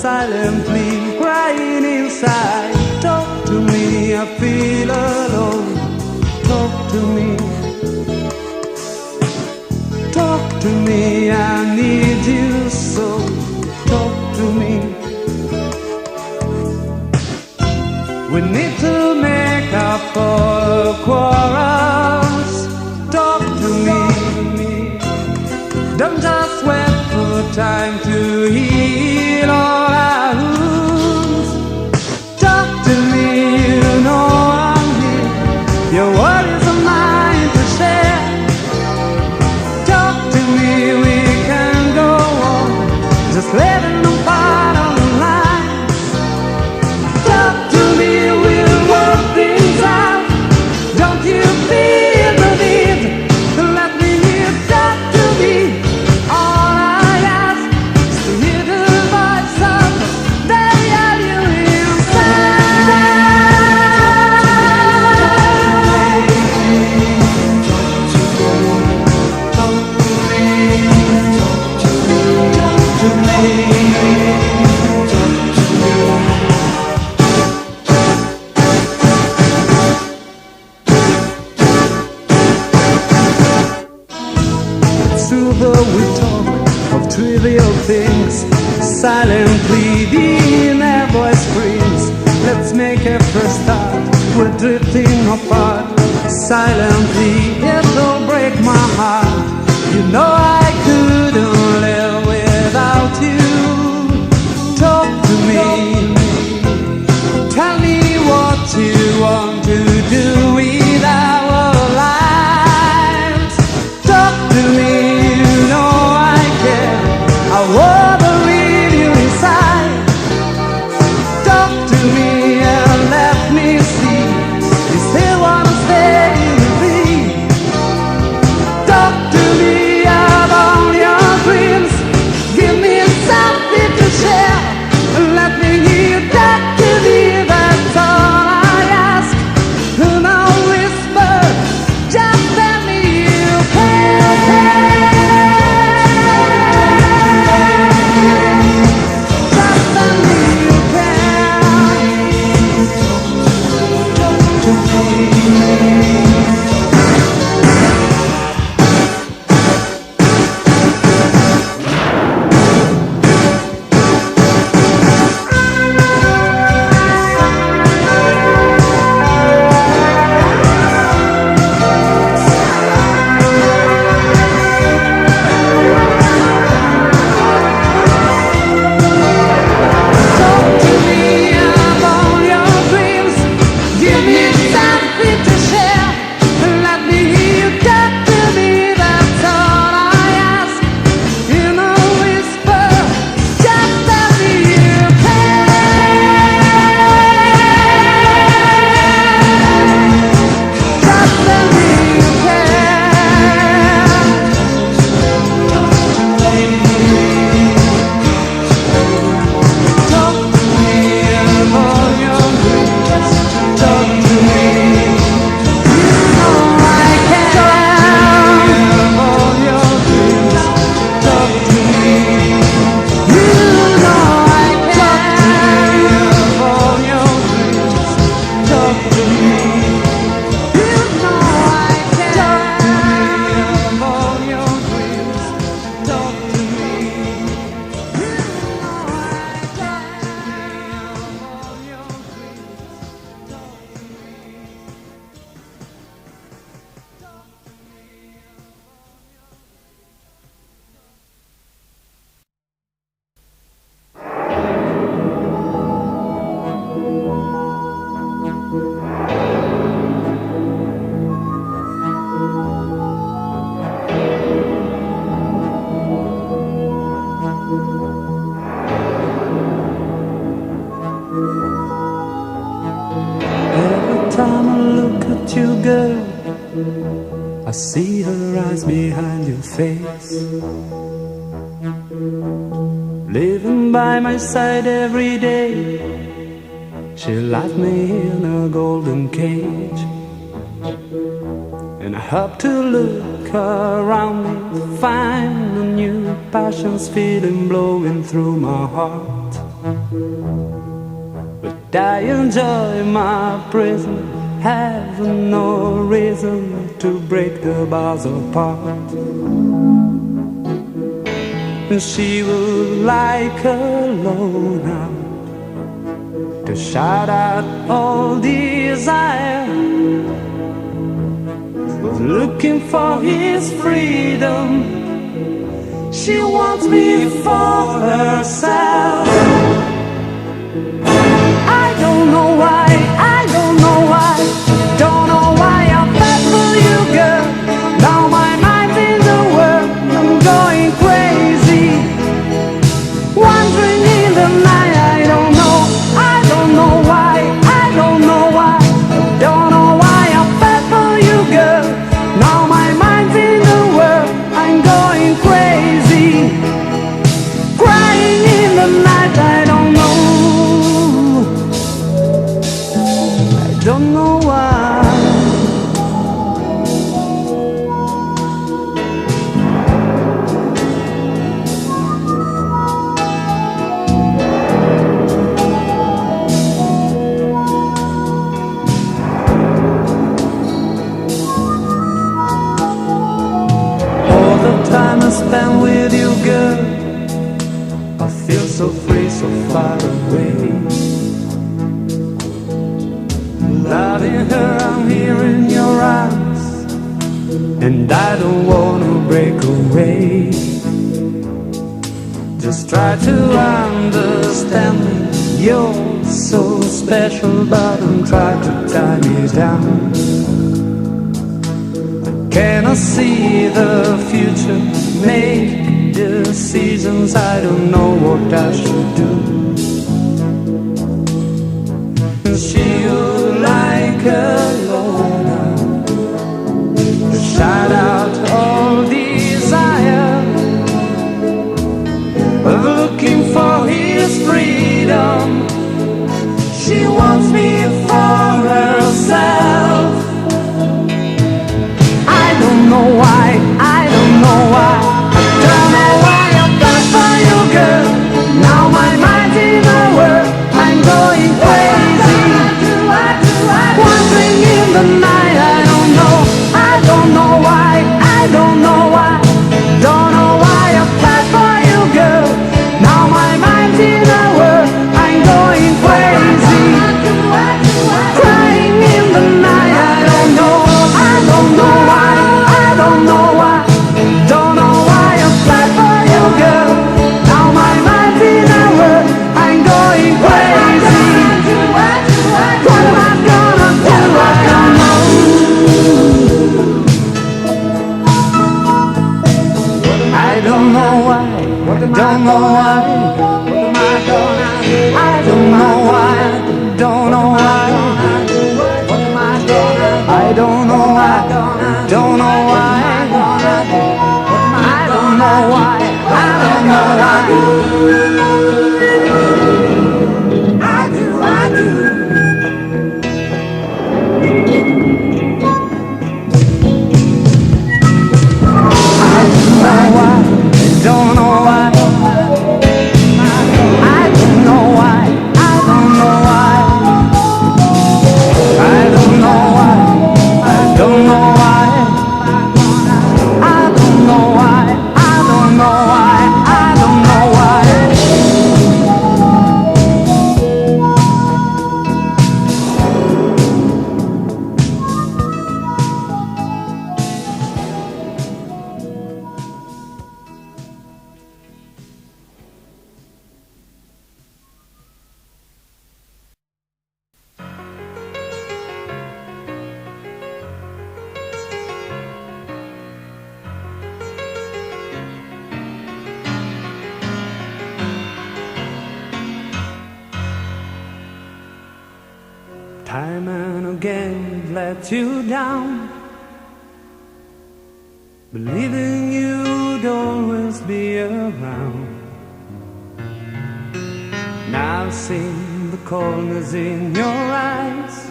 silently crying inside. Talk to me, I feel alone. Talk to me. Talk to me, I need you so. Talk to me. We need to make up for quarrels. Talk to me. Don't just wait for time to heal all our wounds. Talk to me, you know I'm here. Your worries are mine to share. Talk to me, we can go on, just letting them fight on the line. Talk to me, we'll work things out. Don't you feel the need to let me hear? Talk to me. All I ask is to hear the voice of the yell you Though we talk of trivial things, silently the inner voice screams. Let's make a first start, we're drifting apart. Silently, it'll break my heart. You know I couldn't live without you. Talk to me. Tell me what you want to do with our lives. Talk to me. I wanna read you inside. Talk to me and let me see. You still wanna stay with me. Talk to me about your dreams. Give me something to share and let me hear you talk to me. That's all I ask. And I'll whisper, just tell me you care. time I look at you, girl, I see her eyes behind your face. Living by my side every day, she left me in a golden cage. And I hope to look around me, find a new passion's feeling blowing through my heart. But I enjoy my prison, have no reason to break the bars apart. And she would like alone now to shout out all desire, looking for his freedom. She wants me for herself. I don't know why, I don't know why, don't know why I fell for you, girl. Now my mind's in the world, I'm going crazy, wandering in the night. I don't know why, I don't know why, don't know why I fell for you, girl. Now my mind's in the world, I'm going crazy, crying in the night. I don't know why. All the time I spend with you, girl, I feel so free, so far away. Loving her, I'm here in your arms, and I don't wanna break away. Just try to understand me, you're so special, but don't try to tie me down. Can I see the future, make decisions, I don't know what I should do. She would like alone now to shout out all desire, looking for his freedom. She wants me for herself. I don't know why, I don't know why, don't know why I'm back for you, girl. Now my mind's in the world, I'm going crazy, wandering in the night. I don't know why, I don't know why, don't know why I fight for you, girl. Now my mind's in the world, I'm going crazy, crying in the night. I don't know why, I don't know why, don't know why I fight for you, girl. Now my mind's in the world, I'm going crazy. What am I gonna do? I don't know. I don't know why, don't know why, what am I gonna do? I don't know why, don't know why, what am I gonna do? I don't know why, don't know why, I don't know why, I don't know why. I do. Don't know why, I don't know why, I don't know why, I don't know why, I don't know why, I don't know why, I don't know why, I don't know why. Time and again let you down, believing you'd always be around. Now I've seen the coldness in your eyes,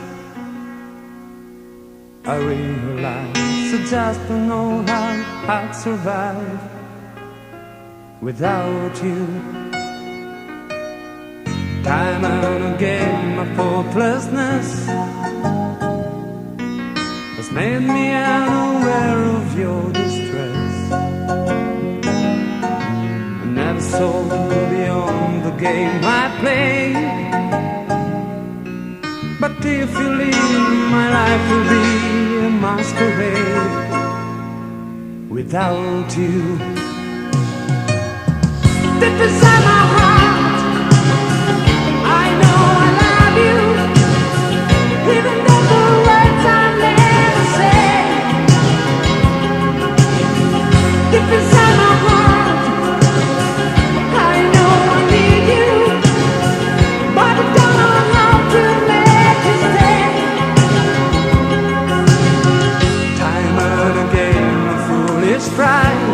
I realize I just don't know how I'd survive without you. Time and again my hopelessness has made me unaware of your distress. I never saw beyond the game I play, but if you leave, my life will be a masquerade without you. Deep inside my heart, I know I love you, even though the words I never say. Deep inside my heart, I know I need you, but I don't know how to make you stay. Time and again, a foolish pride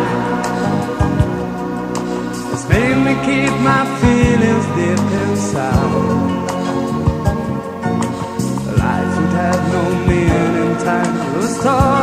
has made me keep my feelings deep inside. Life would have no meaning, time to start.